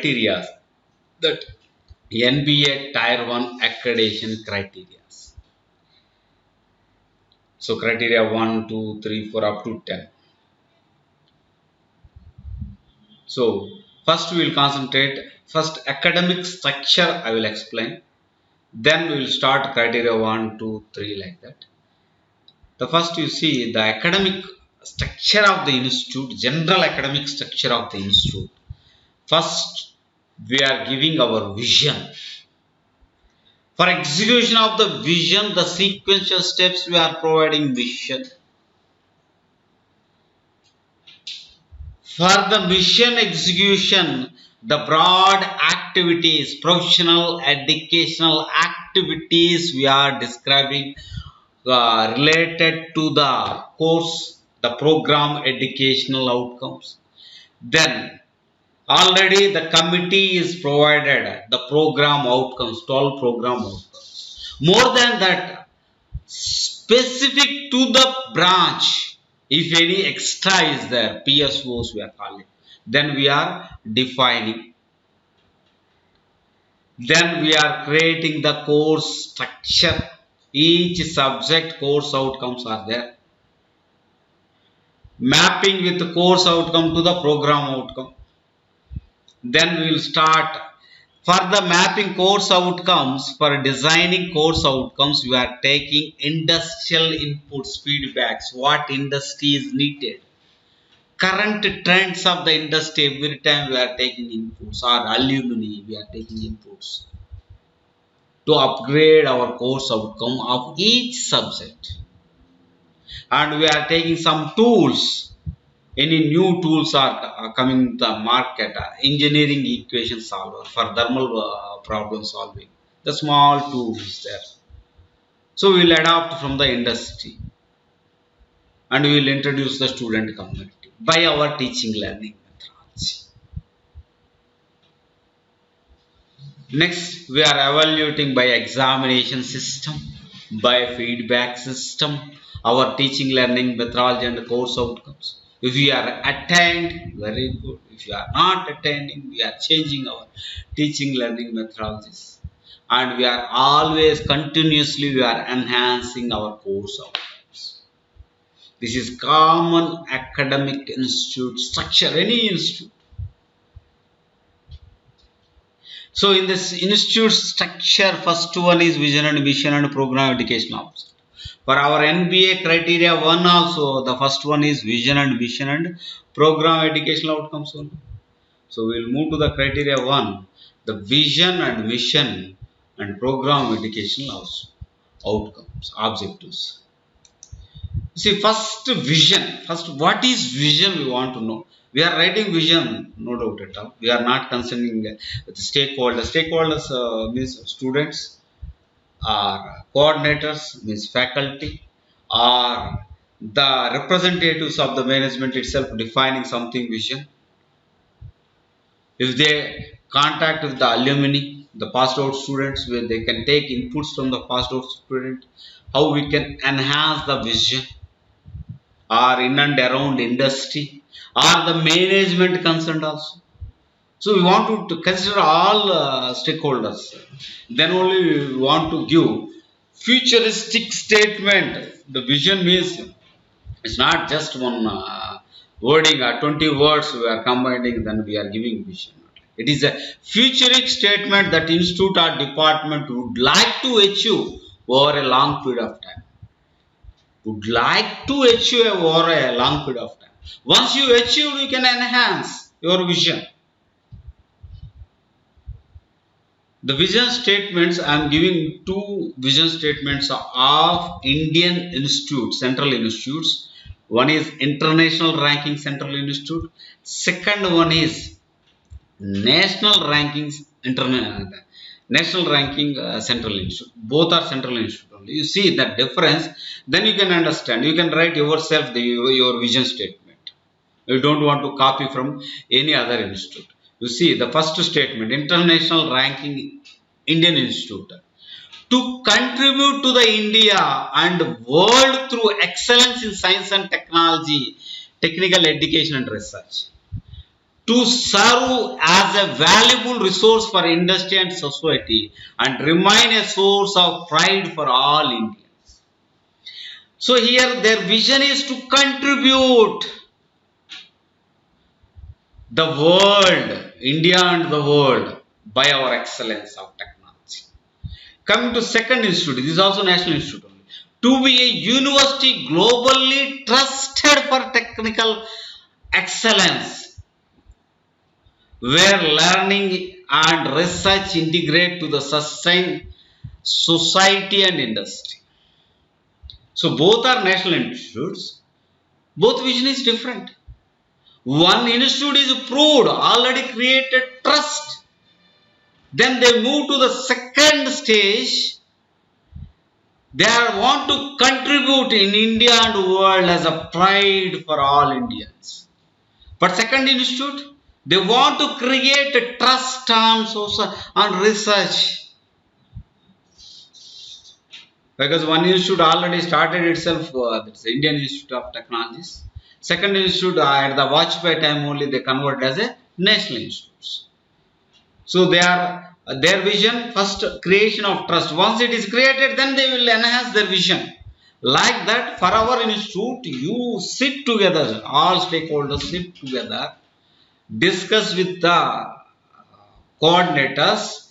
criteria that NBA Tier 1 accreditation criteria. So criteria 1, 2, 3, 4 up to 10. So first we will concentrate, first academic structure I will explain. Then we will start criteria 1, 2, 3 like that. The first you see the academic structure of the institute, general academic structure of the institute. First we are giving our vision. For execution of the vision, the sequential steps we are providing vision. For the mission execution, the broad activities, professional, educational activities we are describing related to the course, the program educational outcomes. Then already the committee is provided the program outcomes, 12 program outcomes. More than that, specific to the branch, if any extra is there, PSOs we are calling, then we are defining. Then we are creating the course structure. Each subject course outcomes are there. Mapping with the course outcome to the program outcome. Then we will start. For the mapping course outcomes, for designing course outcomes, we are taking industrial inputs, feedbacks, what industry is needed. Current trends of the industry, every time we are taking inputs, or alumni, we are taking inputs to upgrade our course outcome of each subject. And we are taking some tools. Any new tools are coming to the market, engineering equation solver for thermal problem solving. The small tool is there. So we will adopt from the industry and we will introduce the student community by our teaching learning methodology. Next, we are evaluating by examination system, by feedback system, our teaching learning methodology and course outcomes. If you are attained, very good. If you are not attending, we are changing our teaching learning methodologies. And we are always continuously we are enhancing our course outcomes. This is common academic institute structure, any institute. So in this institute structure, first one is vision and mission and program education outcomes. For our NBA criteria 1 also, the first one is vision and mission and program educational outcomes only. So we will move to the criteria 1, the vision and mission and program educational outcomes, objectives. See, first vision, first what is vision we want to know. We are writing vision, no doubt at all. We are not concerning with stakeholders. Stakeholders means students, or coordinators means faculty, or the representatives of the management itself defining something vision. If they contact with the alumni, the passed out students, where they can take inputs from the passed out student, how we can enhance the vision, or in and around industry, or the management concerned also. So we want to consider all stakeholders. Then only we want to give futuristic statement. The vision means it's not just one wording, 20 words we are combining, then we are giving vision. It is a futuristic statement that institute or department would like to achieve over a long period of time. Would like to achieve over a long period of time. Once you achieve, you can enhance your vision. The vision statements, I am giving two vision statements of Indian institutes, central institutes. One is International Ranking Central Institute. Second one is National Rankings National Ranking Central Institute. Both are central institute only. You see that difference, then you can understand. You can write yourself your vision statement. You don't want to copy from any other institute. You see the first statement, International Ranking Indian Institute. To contribute to the India and world through excellence in science and technology, technical education and research. to serve as a valuable resource for industry and society and remain a source of pride for all Indians. So here their vision is to contribute the world, India and the world, by our excellence of technology. Coming to second institute, this is also national institute only. To be a university globally trusted for technical excellence, where learning and research integrate to the sustain society and industry. So both are national institutes, both vision is different. One institute is proved, already created trust. Then they move to the second stage. They want to contribute in India and world as a pride for all Indians. But second institute, they want to create a trust on research. Because one institute already started itself, that's the Indian Institute of Technologies. Second institute at the Vajpayee time only they converted as a national institutes. So they are their vision first creation of trust. Once it is created, then they will enhance their vision. Like that, for our institute, you sit together, all stakeholders sit together, discuss with the coordinators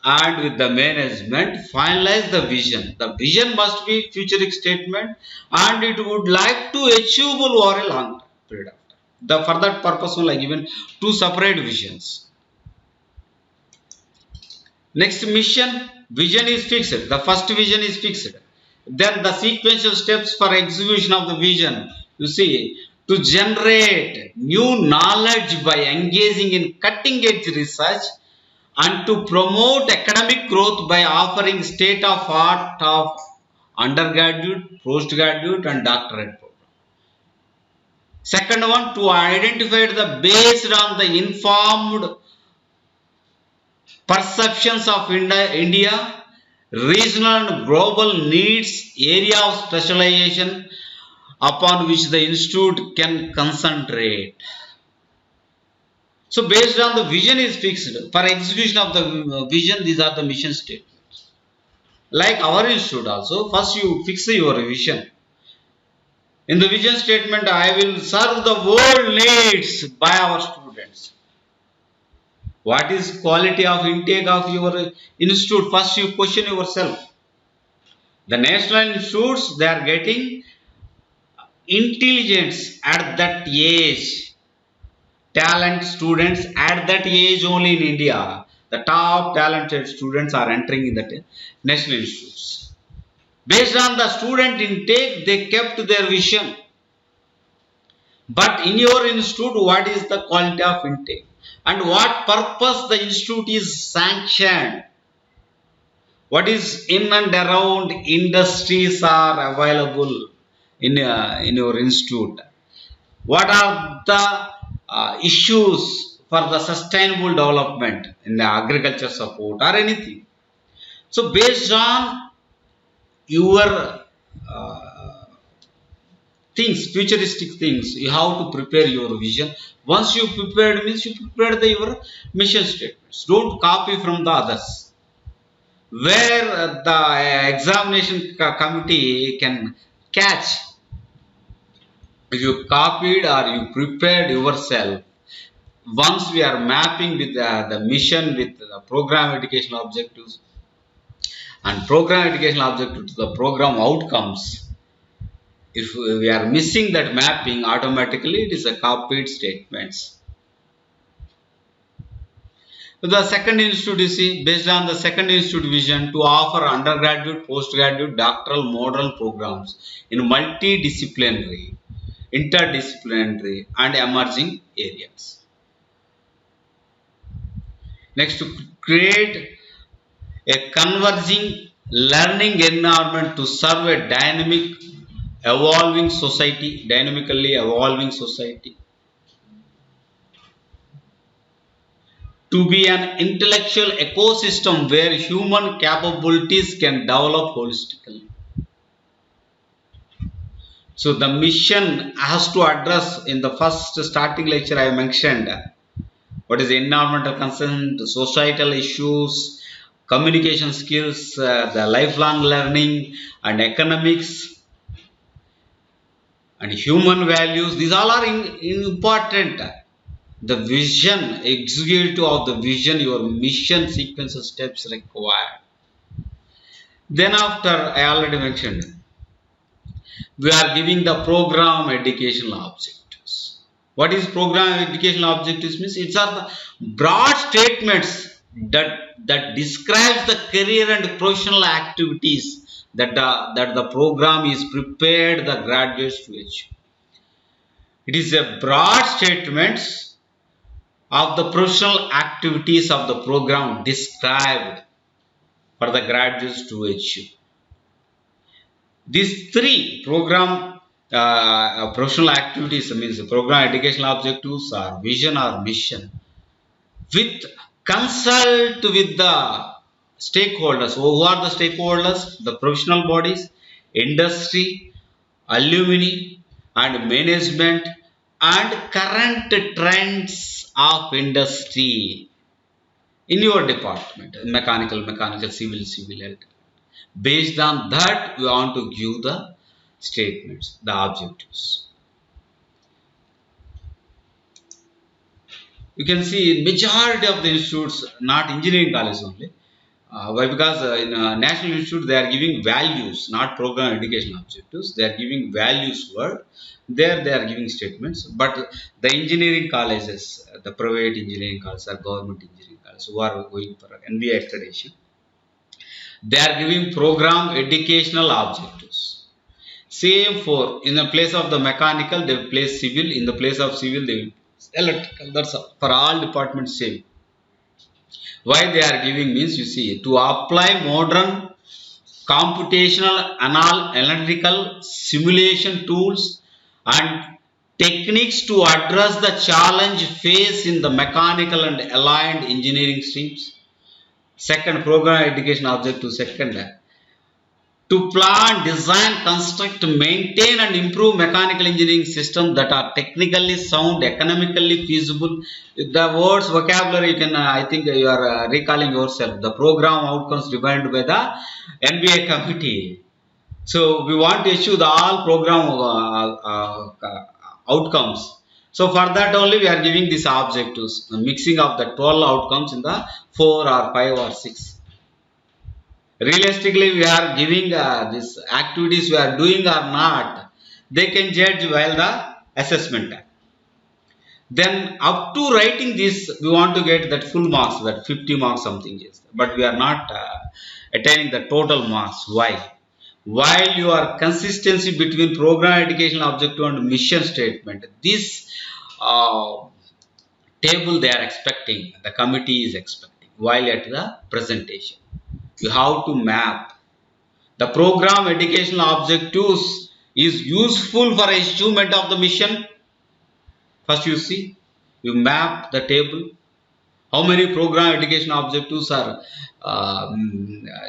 and with the management, finalize the vision. The vision must be futuristic statement and it would like to achievable over a long period of time. For that purpose, I given two separate visions. Next mission, vision is fixed. The first vision is fixed. Then the sequential steps for execution of the vision. You see, to generate new knowledge by engaging in cutting edge research and to promote academic growth by offering state of art of undergraduate, postgraduate and doctorate program. Second one, to identify the based on the informed perceptions of India, regional and global needs, area of specialization upon which the institute can concentrate. So based on the vision is fixed. For execution of the vision, these are the mission statements. Like our institute also, first you fix your vision. In the vision statement, I will serve the world needs by our students. What is quality of intake of your institute? First you question yourself. The national institutes, they are getting intelligence at that age. Talent students at that age only in India. The top talented students are entering in the national institutes. Based on the student intake, they kept their vision. But in your institute, what is the quality of intake? And what purpose the institute is sanctioned? What is in and around industries are available in your institute? What are the issues for the sustainable development in the agriculture support or anything? So based on your things, futuristic things, you have to prepare your vision. Once you prepared means you prepared your mission statements. Don't copy from the others. Where the examination committee can catch. If you copied or you prepared yourself, once we are mapping with the mission with the program educational objectives and program educational objectives to the program outcomes, if we are missing that mapping, automatically it is a copied statements. The second institute, you see, based on the second institute vision to offer undergraduate, postgraduate, doctoral, model programs in multidisciplinary, interdisciplinary and emerging areas. Next, to create a converging learning environment to serve a dynamically evolving society. To be an intellectual ecosystem where human capabilities can develop holistically. So the mission has to address, in the first starting lecture I mentioned, What is environmental concern, the societal issues, communication skills, the lifelong learning, and economics and human values. These all are important. The vision, executive of the vision, your mission sequence of steps required. Then after, I already mentioned, we are giving the program educational objectives. What is program educational objectives means? It's are the broad statements that describes the career and professional activities that the program is prepared the graduates to achieve. It is a broad statements of the professional activities of the program described for the graduates to achieve. These three program professional activities means program educational objectives or vision or mission with consult with the stakeholders. Who are the stakeholders? The professional bodies, industry, alumni and management and current trends of industry in your department, mechanical, civil, electrical. Based on that, we want to give the statements, the objectives. You can see majority of the institutes, not engineering college only. Why? Because in National Institute they are giving values, not program education objectives. They are giving values word. There they are giving statements. But the engineering colleges, the private engineering colleges or government engineering colleges who are going for NBA accreditation, they are giving program educational objectives. Same for in the place of the mechanical, they place civil. In the place of civil, they will electrical. That's all. For all departments same. Why they are giving means, you see, to apply modern computational analytical simulation tools and techniques to address the challenge faced in the mechanical and aligned engineering streams. Second, program education objective. Second, to plan, design, construct, maintain and improve mechanical engineering systems that are technically sound, economically feasible. The words vocabulary you can, I think you are recalling yourself. The program outcomes defined by the NBA committee. So we want to issue the all program outcomes. So for that only we are giving these objectives, a mixing of the 12 outcomes in the 4 or 5 or 6. Realistically, we are giving these activities we are doing or not. They can judge while the assessment time. Then up to writing this, we want to get that full marks, that 50 marks something is. But we are not attaining the total marks. Why? While you are consistency between program educational objective and mission statement, this table they are expecting, the committee is expecting, while at the presentation. You have to map. The program educational objectives is useful for achievement of the mission. First you see, you map the table. How many program education objectives are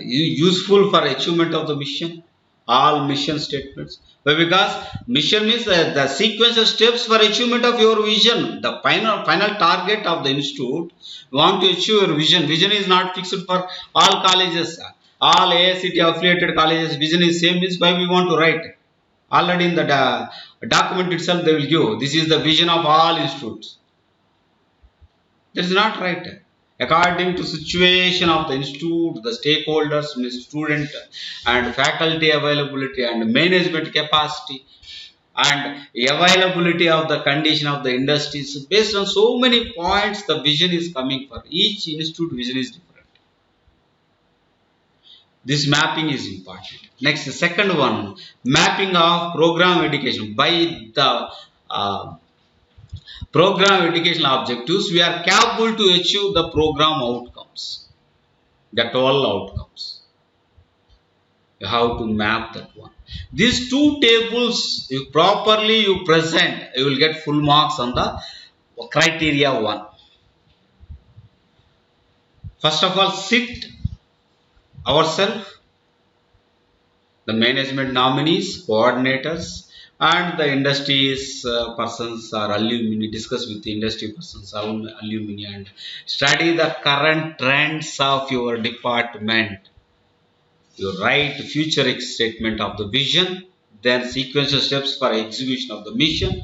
useful for achievement of the mission? All mission statements. But because mission means the sequence of steps for achievement of your vision. The final target of the institute, you want to achieve your vision. Vision is not fixed for all colleges. All AICT affiliated colleges, vision is same, is why we want to write. Already in the document itself they will give. This is the vision of all institutes. That is not right. According to situation of the institute, the stakeholders, student and faculty availability and management capacity and availability of the condition of the industries, based on so many points the vision is coming for. Each institute vision is different. This mapping is important. Next, the second one, mapping of program education. By the program educational objectives, we are capable to achieve the program outcomes, the 12 outcomes. You have to map that one. These two tables, if properly you present, you will get full marks on the criteria 1. First of all, sit ourselves, the management nominees, coordinators, and the industries persons or alumni, discuss with the industry persons, alumni, and study the current trends of your department. You write futuristic statement of the vision, then sequential steps for execution of the mission,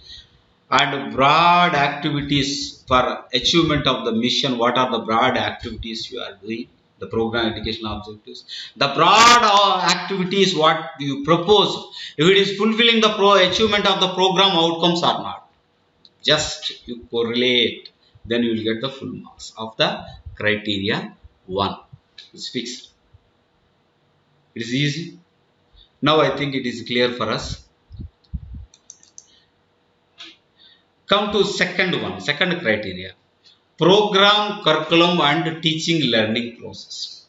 and broad activities for achievement of the mission. What are the broad activities you are doing? The program education objectives. The broad activities what you propose, if it is fulfilling the achievement of the program outcomes or not. Just you correlate, then you will get the full marks of the criteria 1. It's fixed. It is easy. Now I think it is clear for us. Come to second criteria. Program, curriculum and teaching learning process.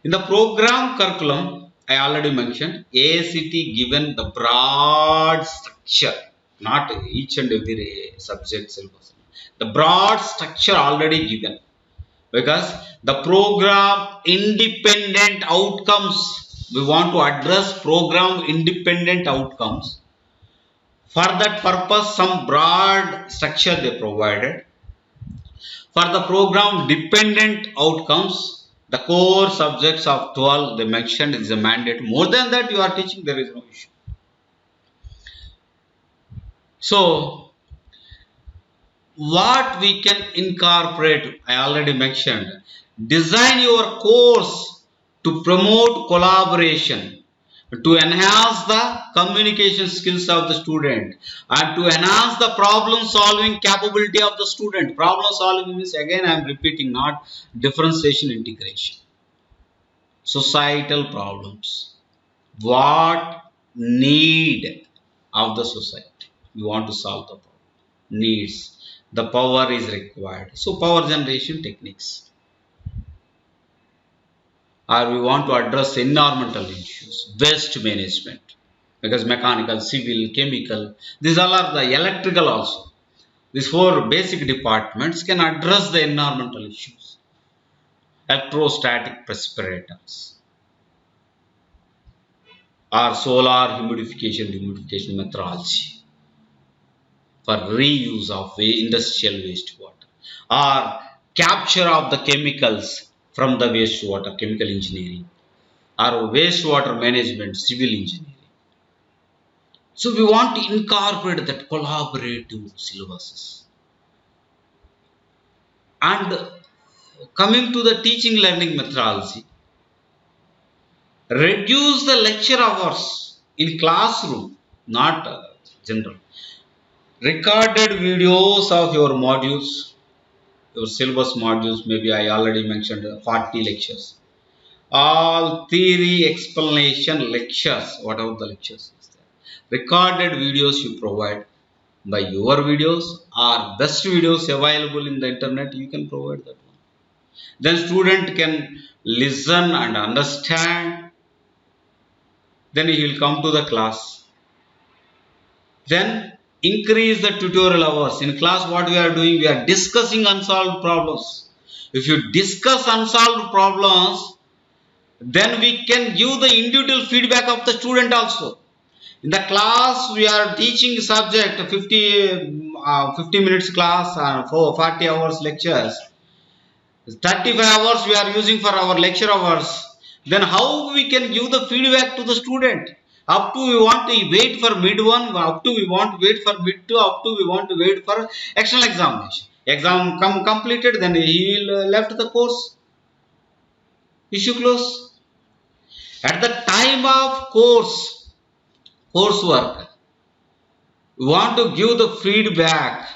In the program curriculum, I already mentioned, AICT given the broad structure, not each and every subject syllabus. The broad structure already given, because the program independent outcomes, we want to address program independent outcomes. For that purpose, some broad structure they provided. For the program dependent outcomes, the core subjects of 12 they mentioned is a mandate. More than that you are teaching, there is no issue. So, what we can incorporate, I already mentioned, design your course to promote collaboration, to enhance the communication skills of the student, and to enhance the problem solving capability of the student. Problem solving means, again I am repeating, not differentiation integration. Societal problems. What need of the society? We want to solve the problem. Needs. The power is required. So power generation techniques. Or we want to address environmental issues, waste management, because mechanical, civil, chemical, these all are the electrical also. These 4 basic departments can address the environmental issues. Electrostatic precipitators, or solar humidification methodology for reuse of industrial wastewater, or capture of the chemicals from the wastewater, chemical engineering, or wastewater management, civil engineering. So we want to incorporate that collaborative syllabuses. And coming to the teaching learning methodology, reduce the lecture hours in classroom, not general. Recorded videos of your modules, your syllabus modules, maybe I already mentioned 40 lectures. All theory explanation lectures, whatever the lectures is there. Recorded videos you provide by your videos, or best videos available in the internet, you can provide that one. Then student can listen and understand. Then he will come to the class. Then increase the tutorial hours. In class what we are doing, we are discussing unsolved problems. If you discuss unsolved problems, then we can give the individual feedback of the student also. In the class we are teaching subject 50 minutes class, 40 hours lectures. 35 hours we are using for our lecture hours. Then how we can give the feedback to the student? Up to we want to wait for mid 1, up to we want to wait for mid 2, up to we want to wait for external examination. Exam completed, then he will left the course. Issue close. At the time of coursework, we want to give the feedback.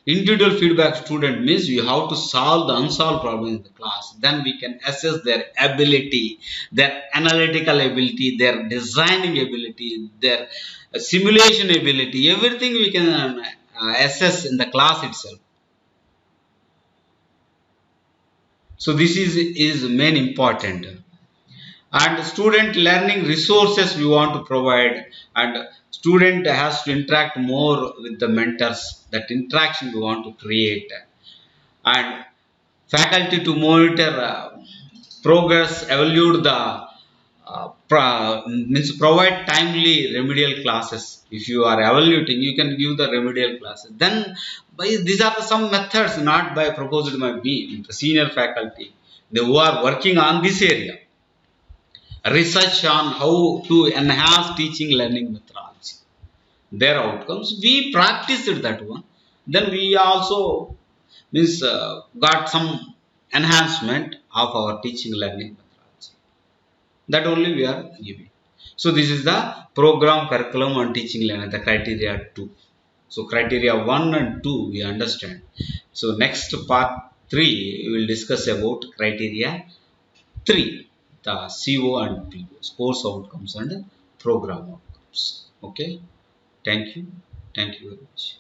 Individual feedback student means you have to solve the unsolved problem in the class. Then we can assess their ability, their analytical ability, their designing ability, their simulation ability. Everything we can assess in the class itself. So this is main important. And student learning resources we want to provide, and student has to interact more with the mentors. That interaction we want to create, and faculty to monitor progress, evaluate the means provide timely remedial classes. If you are evaluating, you can give the remedial classes. Then these are some methods not by proposed by me, the senior faculty, they who are working on this area, research on how to enhance teaching learning methodology, their outcomes. We practiced that one. Then we also means got some enhancement of our teaching learning methodology. That only we are giving. So this is the program curriculum on teaching learning, the criteria 2. So criteria 1 and 2 we understand. So next part 3 we will discuss about criteria 3, the CO and PO, course outcomes and program outcomes. Okay, thank you very much.